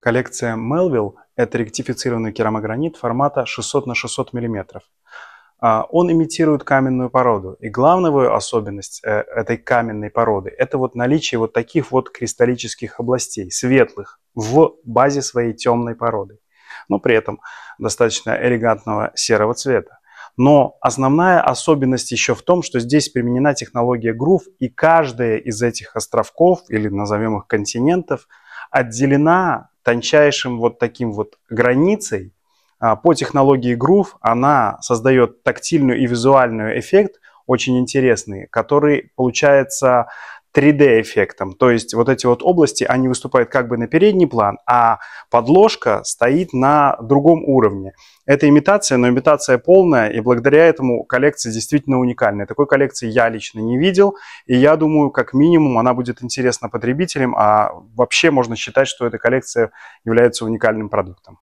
Коллекция Melville– это ректифицированный керамогранит формата 600 на 600 мм. Он имитирует каменную породу. И главная его особенность этой каменной породы– это вот наличие вот таких вот кристаллических областей, светлых, в базе своей темной породы. Но при этом достаточно элегантного серого цвета. Но основная особенность еще в том, что здесь применена технология Groove, и каждая из этих островков, или назовем их континентов, отделена тончайшим вот таким вот границей. По технологии Groove она создает тактильную и визуальный эффект, очень интересный, который получается 3D-эффектом. То есть вот эти вот области, они выступают как бы на передний план, а подложка стоит на другом уровне. Это имитация, но имитация полная, и благодаря этому коллекция действительно уникальная. Такой коллекции я лично не видел, и я думаю, как минимум она будет интересна потребителям, а вообще можно считать, что эта коллекция является уникальным продуктом.